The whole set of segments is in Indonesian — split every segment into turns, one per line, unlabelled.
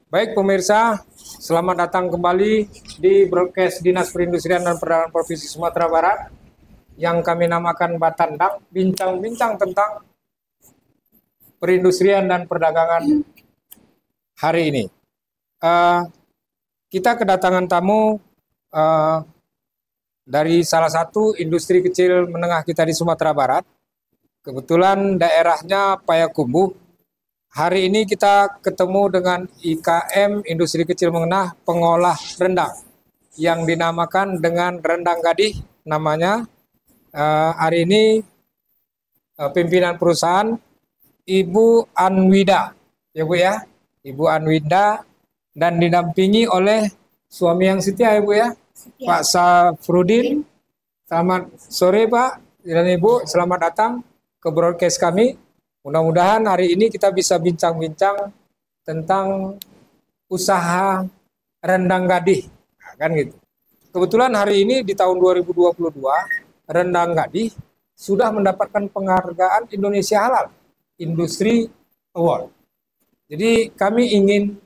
Baik pemirsa, selamat datang kembali di broadcast Dinas Perindustrian dan Perdagangan Provinsi Sumatera Barat yang kami namakan Batandang, bincang-bincang tentang perindustrian dan perdagangan hari ini. Kita kedatangan tamu dari salah satu industri kecil menengah kita di Sumatera Barat. Kebetulan daerahnya Payakumbuh. Hari ini kita ketemu dengan IKM Industri Kecil Menengah Pengolah Rendang yang dinamakan dengan Rendang Gadih namanya. Hari ini pimpinan perusahaan Ibu Anwida, ya Bu ya, Ibu Anwida, dan didampingi oleh suami yang setia ya Bu ya, setia. Pak Safrudin. Selamat sore Pak dan Ibu, selamat datang ke broadcast kami. Mudah-mudahan hari ini kita bisa bincang-bincang tentang usaha rendang gadih, nah, kan gitu. Kebetulan hari ini di tahun 2022 rendang gadih sudah mendapatkan penghargaan Indonesia Halal Industry Award. Jadi kami ingin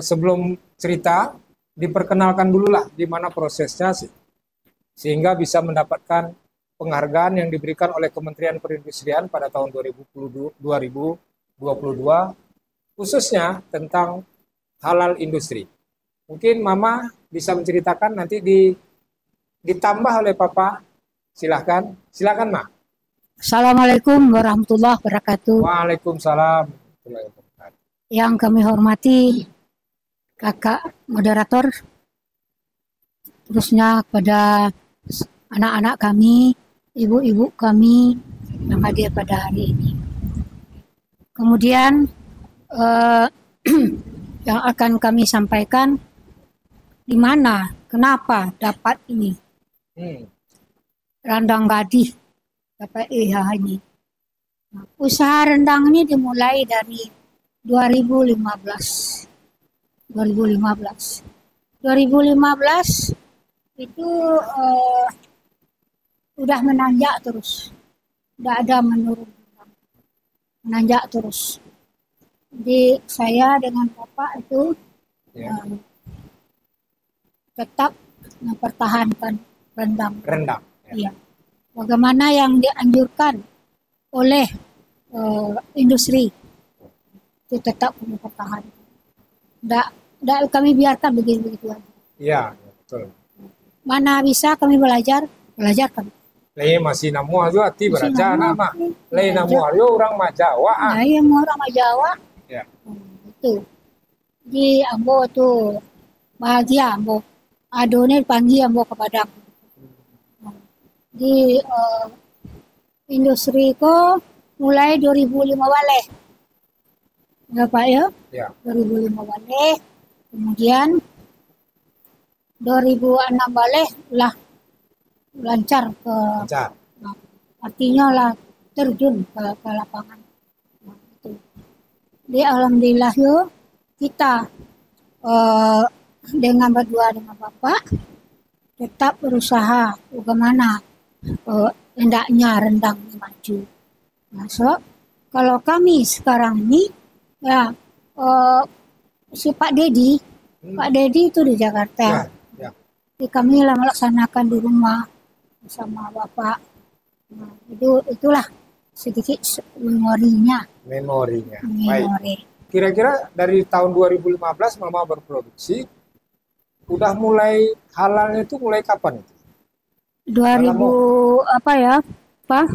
sebelum cerita diperkenalkan dulu lah di mana prosesnya sehingga bisa mendapatkan penghargaan yang diberikan oleh Kementerian Perindustrian pada tahun 2022 khususnya tentang halal industri. Mungkin Mama bisa menceritakan, nanti ditambah oleh Papa. Silakan Ma.
Assalamualaikum warahmatullahi wabarakatuh.
Waalaikumsalam.
Yang kami hormati Kakak moderator, terusnya kepada anak-anak kami, ibu-ibu kami yang hadir pada hari ini. Kemudian yang akan kami sampaikan di mana, kenapa dapat ini rendang gadih dapat ini. Nah, usaha rendang ini dimulai dari 2015 itu udah menanjak terus, udah ada menurun, menanjak terus. Jadi saya dengan Bapak itu tetap mempertahankan rendang. Iya. Bagaimana yang dianjurkan oleh industri itu tetap kami pertahankan. Tidak kami biarkan begitu aja.
Iya, betul.
Mana bisa kami belajar kami.
Lain masih namu aja hati beraja nama. Lain namu aja orang Majawa.
Nah, iya orang Majawa.
Ya.
Itu. Di ambo tuh bahagia ambo. Adone panggil ambo kepada aku. Di industri ko mulai 2005 waleh. Ya Pak ya? Ya. 2005 waleh. Kemudian 2006 waleh lah lancar ke nah, artinya lah terjun ke lapangan. Nah, itu. Jadi alhamdulillah yuk kita dengan berdua dengan Bapak tetap berusaha bagaimana hendaknya rendang maju. Nah, so kalau kami sekarang ini ya si Pak Dedi itu di Jakarta. Ya. Jadi kami lah melaksanakan di rumah bersama Bapak. Nah, itulah sedikit memorinya.
Baik. Kira-kira dari tahun 2015 Mama berproduksi, udah mulai halalnya itu mulai kapan itu?
2000 apa ya, Pak?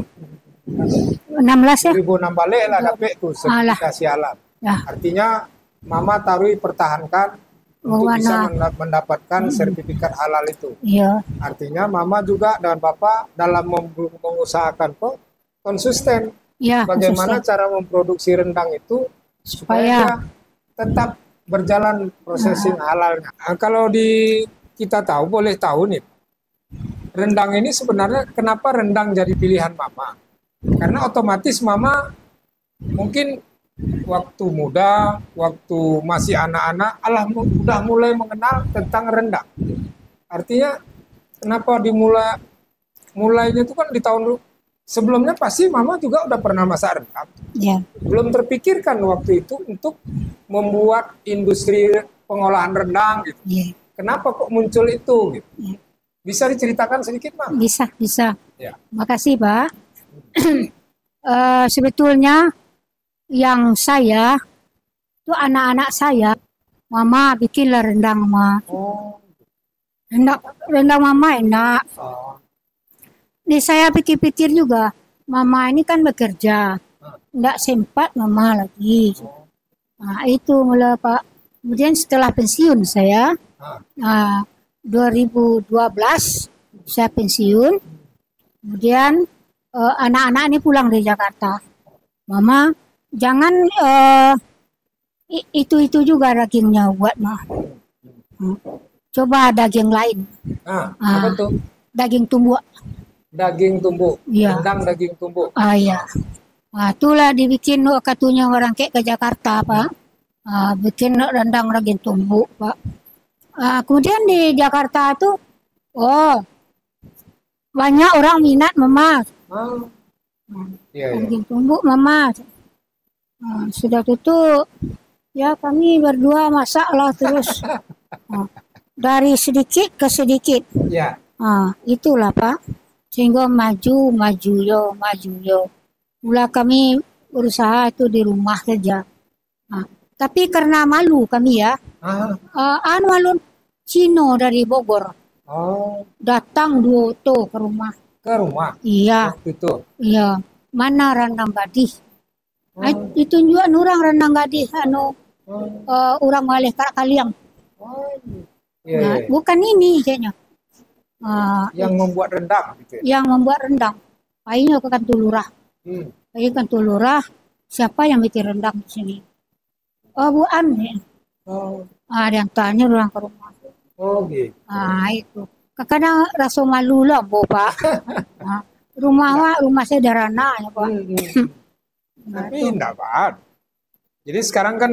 16 ya?
2016 lah dapat tuh sertifikasi halal. Ya. Artinya Mama taruh pertahankan untuk bisa mendapatkan sertifikat halal itu. Iya. Artinya Mama juga dan Bapak dalam mengusahakan kok konsisten. Ya, bagaimana konsisten cara memproduksi rendang itu supaya tetap berjalan prosesing halalnya. Nah, kalau kita boleh tahu nih, rendang ini sebenarnya kenapa rendang jadi pilihan Mama? Karena otomatis Mama mungkin waktu muda, waktu masih anak-anak, udah mulai mengenal tentang rendang. Artinya kenapa mulainya itu kan di tahun sebelumnya pasti Mama juga udah pernah masak rendang.
Ya.
Belum terpikirkan waktu itu untuk membuat industri pengolahan rendang gitu.
Ya.
Kenapa kok muncul itu gitu?
Ya.
Bisa diceritakan sedikit, Mama?
Bisa.
Ya.
Makasih, Pak. Sebetulnya yang saya itu anak-anak saya, Mama bikinlah rendang, Mama.
Oh.
Rendang Mama enak.
Oh.
Ini saya pikir-pikir juga, Mama ini kan bekerja, enggak sempat Mama lagi. Nah, itu mulai Pak. Kemudian setelah pensiun saya, 2012 saya pensiun. Kemudian anak-anak ini pulang dari Jakarta. Mama, jangan itu juga dagingnya buat Mah. Coba daging lain.
Apa tuh?
Daging tumbuk.
Daging tumbuk.
Ya.
Rendang daging tumbuk.
Iya. Itulah dibikin katanya orang kayak ke Jakarta, Pak. Bikin rendang daging tumbuk, Pak. Kemudian di Jakarta tuh, banyak orang minat Mama. Daging tumbuk Mama. Sudah tutup, ya kami berdua masaklah terus. Dari sedikit ke sedikit.
Ya.
Itulah Pak. Sehingga maju yo. Mula kami berusaha itu di rumah saja. Tapi karena malu kami ya. Malu Cino dari Bogor. Datang 2 auto ke rumah.
Ke rumah?
Iya.
Waktu itu?
Iya. Mana rendang gadis? Ditunjuk orang rendang gadis. Orang malih kaliang. Bukan ini kayaknya.
Yang membuat rendang gitu ya?
Yang membuat rendang. Painya ke kantor lurah. Pai kantor lurah, siapa yang bikin rendang di sini? Bu An. Ada yang tanya orang ke rumah.
Gitu.
Itu. Kadang rasa malu lah, Pak. Rumah sederhana ya, Pak.
Tapi enggak, Pak. Jadi sekarang kan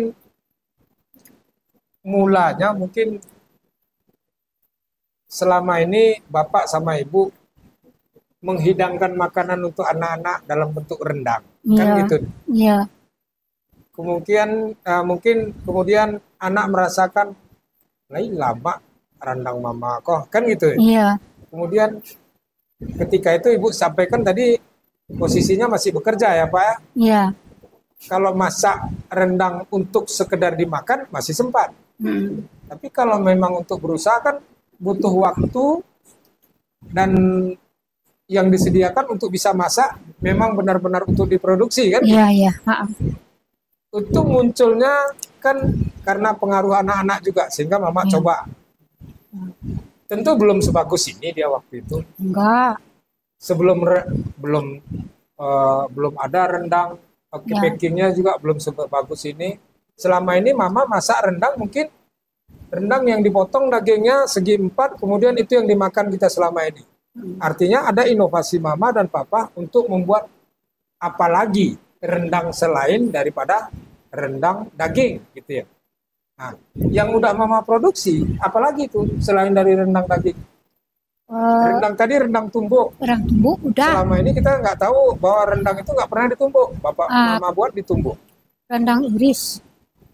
mulanya mungkin selama ini Bapak sama Ibu menghidangkan makanan untuk anak-anak dalam bentuk rendang, kan gitu.
Iya.
Mungkin kemudian anak merasakan, lama rendang Mama kok, kan gitu.
Iya.
Kemudian ketika itu Ibu sampaikan tadi posisinya masih bekerja ya Pak?
Iya.
Kalau masak rendang untuk sekedar dimakan masih sempat. Tapi kalau memang untuk berusaha kan butuh waktu dan yang disediakan untuk bisa masak memang benar-benar untuk diproduksi kan?
Iya.
Itu munculnya kan karena pengaruh anak-anak juga sehingga Mama coba. Tentu belum sebagus ini dia waktu itu.
Enggak.
Belum ada rendang, packingnya juga belum sebagus ini. Selama ini Mama masak rendang mungkin rendang yang dipotong dagingnya segi 4, kemudian itu yang dimakan kita selama ini. Artinya ada inovasi Mama dan Papa untuk membuat apa lagi rendang selain daripada rendang daging gitu ya. Nah, yang udah Mama produksi, apalagi itu selain dari rendang daging? Rendang tadi rendang tumbuk.
Rendang tumbuk udah.
Selama ini kita nggak tahu bahwa rendang itu nggak pernah ditumbuk. Mama buat ditumbuk.
Rendang iris.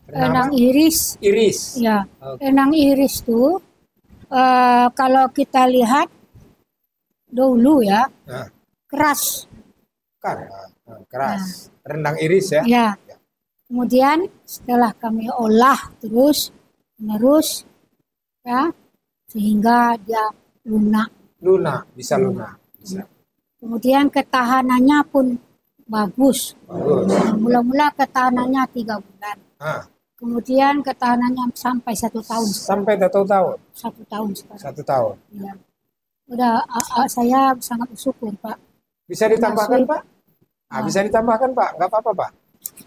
Rendang iris.
Iris.
Ya. Rendang iris tuh kalau kita lihat dulu ya, keras.
Keras. Rendang iris ya.
Ya. Kemudian setelah kami olah terus menerus ya sehingga dia lunak.
Bisa lunak. Bisa.
Kemudian ketahanannya pun bagus. Mula-mula ketahanannya 3 bulan. Kemudian ketahanannya sampai 1 tahun.
Sampai 1 tahun.
1 tahun sekarang.
1 tahun.
Ya. Udah saya sangat bersyukur Pak.
Bisa ditambahkan Pak? Bisa ditambahkan Pak, nggak apa-apa Pak.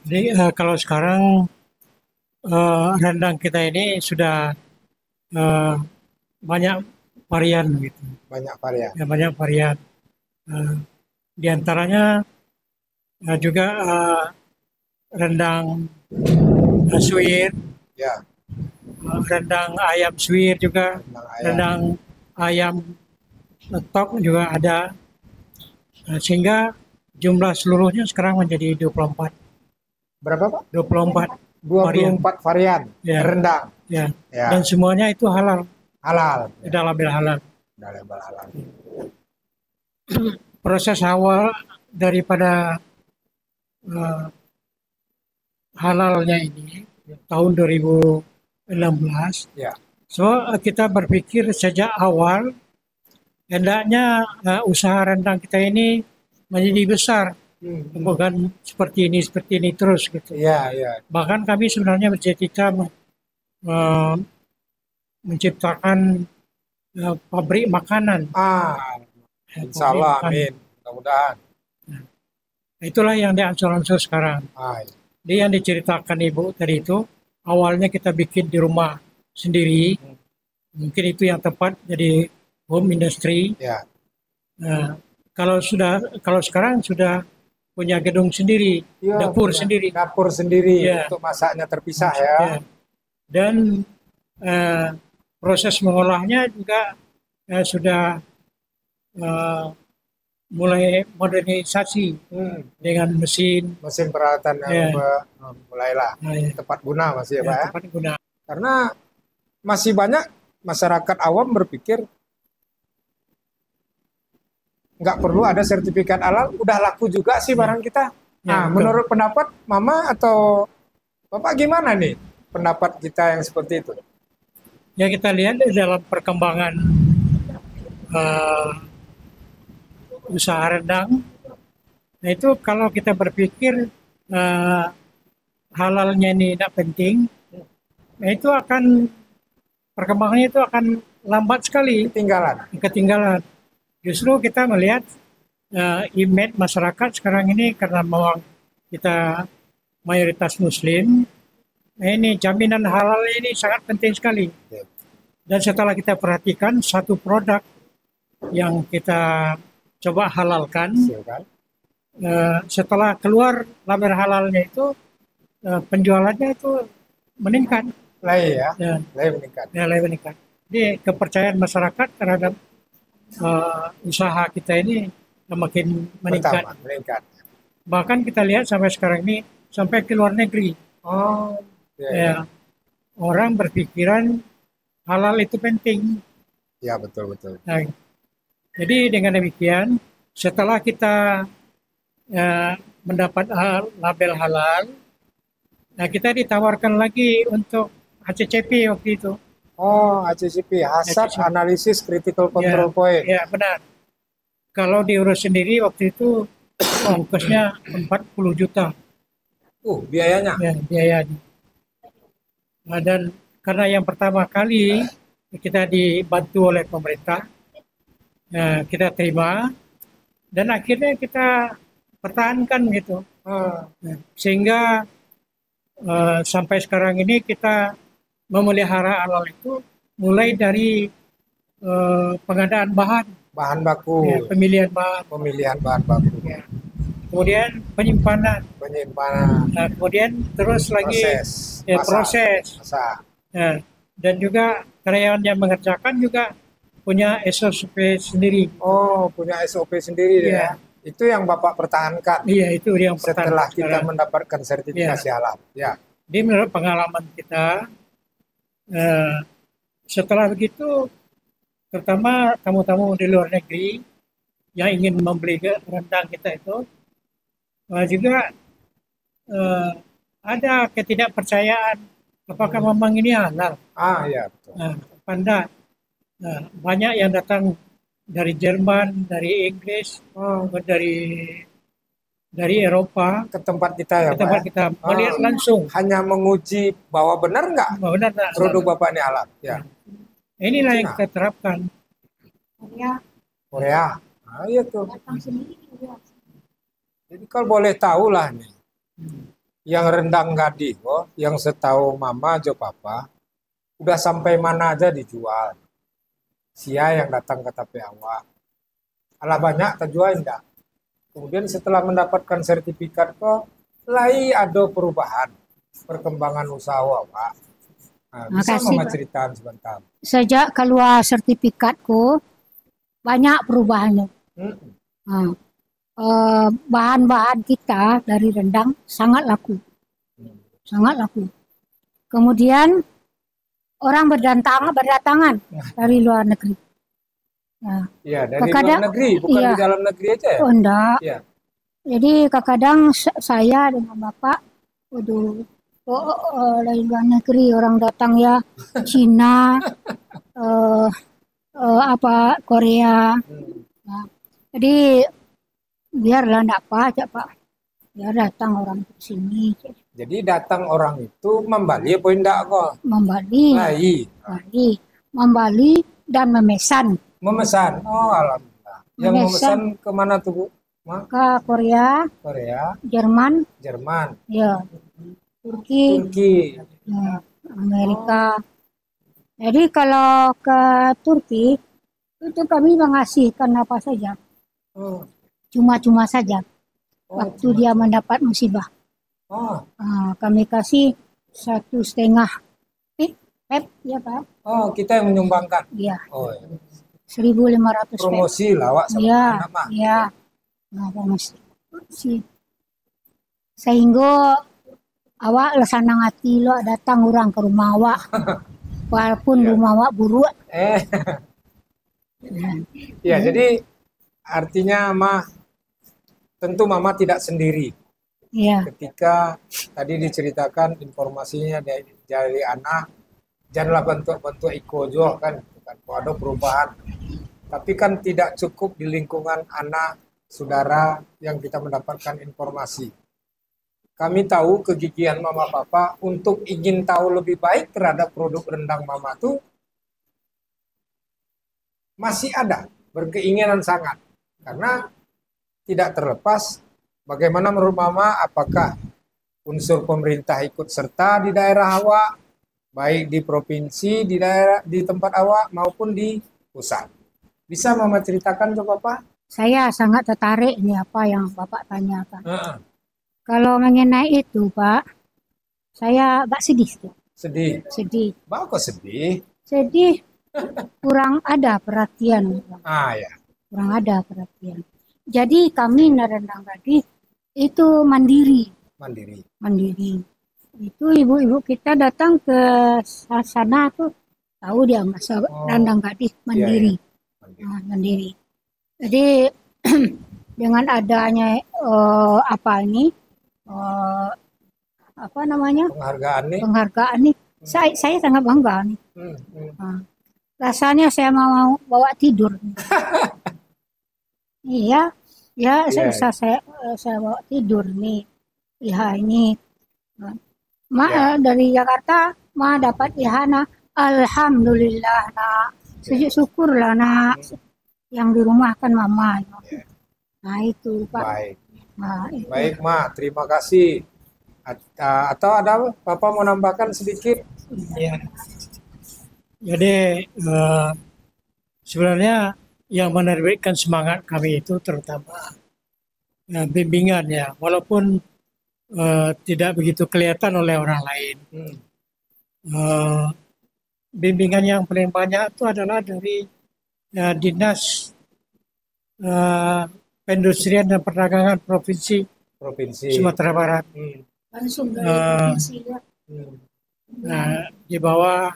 Jadi kalau sekarang rendang kita ini sudah banyak varian gitu.
Banyak varian.
Ya, banyak varian. Di antaranya juga rendang suwir, rendang ayam suwir juga, rendang ayam letok juga ada. Sehingga jumlah seluruhnya sekarang menjadi 24.
Berapa Pak?
24 varian.
24 varian
Ya.
rendang.
Ya.
Ya.
Dan semuanya itu halal.
Halal.
Sudah label halal.
Sudah label halal.
Proses awal daripada halalnya ini tahun 2016.
Ya.
So kita berpikir sejak awal hendaknya usaha rendang kita ini menjadi besar, bukan seperti ini terus gitu.
Iya, iya.
Bahkan kami sebenarnya bercita-cita menciptakan pabrik makanan.
Insya Allah, amin. Mudah-mudahan.
Itulah yang diansur-ansur sekarang. Dia yang diceritakan Ibu tadi itu, awalnya kita bikin di rumah sendiri. Mungkin itu yang tepat jadi home industry.
Ya.
Kalau sekarang sudah punya gedung sendiri,
Ya,
dapur sendiri.
Dapur sendiri
Ya.
untuk masaknya terpisah ya.
Dan proses mengolahnya juga sudah mulai modernisasi dengan mesin
peralatan yang mulailah tepat guna masih ya Pak ya.
Tepat guna.
Karena masih banyak masyarakat awam berpikir nggak perlu ada sertifikat halal, udah laku juga sih barang kita. Nah, menurut pendapat Mama atau Bapak gimana nih pendapat kita yang seperti itu?
Ya kita lihat dalam perkembangan usaha rendang. Nah itu kalau kita berpikir halalnya ini tidak penting, nah itu akan perkembangannya itu akan lambat sekali. Ketinggalan. Justru kita melihat image masyarakat sekarang ini karena memang kita mayoritas Muslim, nah ini jaminan halal ini sangat penting sekali. Dan setelah kita perhatikan satu produk yang kita coba halalkan, setelah keluar label halalnya itu penjualannya itu meningkat.
meningkat.
Jadi kepercayaan masyarakat terhadap usaha kita ini makin meningkat. Bahkan kita lihat sampai sekarang ini sampai ke luar negeri. Orang berpikiran halal itu penting.
Ya betul.
Nah, jadi dengan demikian setelah kita mendapat label halal, nah kita ditawarkan lagi untuk HACCP waktu itu.
HACCP, Hazard Analysis Critical Control Point.
Ya benar. Kalau diurus sendiri waktu itu ongkosnya 40 juta.
Biayanya?
Ya, biayanya. Nah, dan karena yang pertama kali kita dibantu oleh pemerintah, kita terima dan akhirnya kita pertahankan gitu. Sehingga sampai sekarang ini kita memelihara halal itu mulai dari pengadaan bahan baku, pemilihan bahan baku, kemudian penyimpanan, nah, kemudian terus lagi proses. Dan juga karyawan yang mengerjakan juga punya SOP sendiri.
Punya SOP sendiri ya. Itu yang Bapak pertahankan.
Iya, itu yang
setelah kita mendapatkan sertifikasi halal. Ya.
Jadi menurut pengalaman kita, setelah begitu, terutama tamu-tamu di luar negeri yang ingin membeli rendang kita itu, juga ada ketidakpercayaan apakah memang ini halal.
Iya betul.
Banyak yang datang dari Jerman, dari Inggris, dari Eropa
ke tempat kita ya,
Pak. Kita melihat langsung.
Hanya menguji bahwa benar nggak produk Bapak ini halal. Ya.
Inilah yang kita terapkan.
Korea. Iya tuh. Jadi kalau boleh tahu lah nih, yang rendang Gadigo, yang setahu Mama Jo Papa, udah sampai mana aja dijual. Sia yang datang ke tape awak. Alah banyak terjual enggak. Kemudian setelah mendapatkan sertifikat kok, lai ada perubahan, perkembangan usaha Pak. Bisa Mama ceritakan sebentar.
Sejak keluar sertifikatku, banyak perubahannya. bahan-bahan kita dari rendang sangat laku, sangat laku. Kemudian orang berdatangan dari luar negeri. Nah,
ya, dari luar negeri, bukan di dalam negeri aja ya?
Oh, enggak.
Ya.
Jadi kadang saya dengan Bapak, waduh, dari luar negeri orang datang ya, Cina, Korea. Nah, jadi biarlah enggak apa aja Pak. Ya datang orang ke sini.
Jadi datang orang itu membali apa enggak kok?
Membali. Membali dan memesan.
Memesan. Oh, alhamdulillah. Yang memesan kemana tuh, Bu?
Ke Korea. Jerman. Ya. Turki. Ya, Amerika. Jadi kalau ke Turki itu kami mengasihkan apa saja. Cuma-cuma saja. Waktu dia mendapat musibah. Kami kasih 1,5 pep, ya Pak.
Oh, kita yang menyumbangkan.
Iya.
Oh, ya.
1.500
promosi lah, Wak, sama anak mah.
Iya. Nah, promosi. Sehingga awak senang hati lo datang orang ke rumah awak. Walaupun rumah awak buruk.
Ya, jadi artinya tentu Mama tidak sendiri.
Iya.
Ketika tadi diceritakan informasinya dari anak, janganlah bentuk-bentuk ikojo kan ada perubahan. Tapi kan tidak cukup di lingkungan anak, saudara yang kita mendapatkan informasi. Kami tahu kegigihan Mama Papa untuk ingin tahu lebih baik terhadap produk rendang Mama tuh masih ada, berkeinginan sangat. Karena tidak terlepas bagaimana menurut Mama, apakah unsur pemerintah ikut serta di daerah awak, baik di provinsi, di tempat awak maupun di pusat. Bisa Mama ceritakan coba Pak?
Saya sangat tertarik nih apa yang Bapak tanyakan. Kalau mengenai itu Pak, saya agak sedih. Sedih.
Bapak kok sedih?
Sedih, kurang ada perhatian.
Ya.
Kurang ada perhatian. Jadi kami Rendang Gadis itu mandiri. Itu ibu-ibu kita datang ke sana tuh tahu dia masa Rendang Gadis mandiri.
Iya.
Mandiri. Jadi dengan adanya penghargaan nih, saya sangat bangga nih. Rasanya saya mau bawa tidur. Iya, saya bawa tidur nih. Ya ini, dari Jakarta, dapat ihana. Alhamdulillah nak, syukurlah nak. Yang di rumah kan Mama. Nah itu Pak.
Baik Ma, terima kasih. Atau ada Bapak mau nambahkan sedikit?
Ya. Jadi sebenarnya yang menerbitkan semangat kami itu terutama bimbingan ya, walaupun tidak begitu kelihatan oleh orang lain. Bimbingan yang paling banyak itu adalah dari Dinas Perindustrian dan Perdagangan Provinsi Sumatera Barat.
Langsung dari provinsi ya.
Di bawah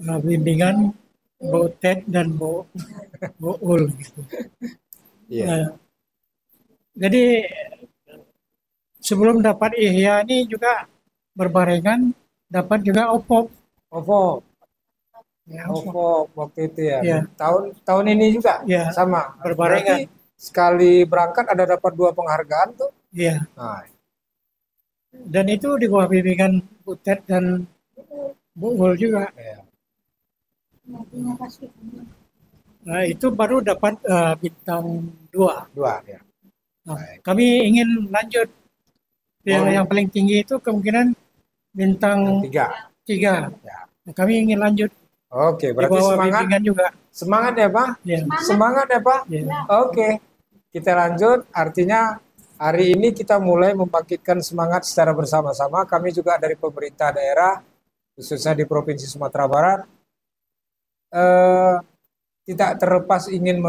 bimbingan Bu Ted dan Bu Ul gitu. Jadi sebelum dapat IHYA ini juga berbarengan dapat juga OPOP.
OPOP waktu itu ya. Tahun ini juga sama
berbarengan.
Berarti sekali berangkat ada dapat 2 penghargaan tuh.
Iya. Dan itu di bawah bimbingan Bu Ted dan Bu Ul juga. Nah, itu baru dapat bintang 2.
Ya.
Kami ingin lanjut. Yang paling tinggi itu kemungkinan bintang 3.
Ya.
Nah, kami ingin lanjut.
Oke, berarti semangat
juga.
Semangat ya Pak?
Ya.
Semangat ya Pak?
Ya.
Oke, kita lanjut. Artinya hari ini kita mulai membangkitkan semangat secara bersama-sama. Kami juga dari pemerintah daerah, khususnya di Provinsi Sumatera Barat, tidak terlepas ingin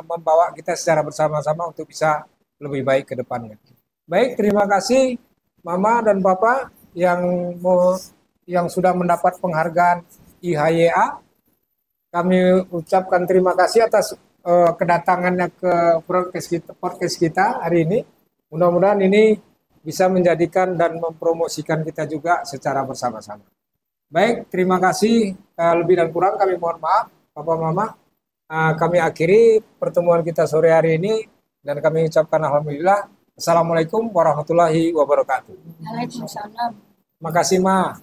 membawa kita secara bersama-sama untuk bisa lebih baik ke depannya. Baik, terima kasih Mama dan Papa yang sudah mendapat penghargaan IHYA. Kami ucapkan terima kasih atas kedatangannya ke podcast kita hari ini. Mudah-mudahan ini bisa menjadikan dan mempromosikan kita juga secara bersama-sama. Baik, terima kasih. Lebih dan kurang kami mohon maaf, Papa Mama. Kami akhiri pertemuan kita sore hari ini dan kami ucapkan alhamdulillah. Assalamualaikum warahmatullahi wabarakatuh.
Waalaikumsalam.
Terima kasih, Ma.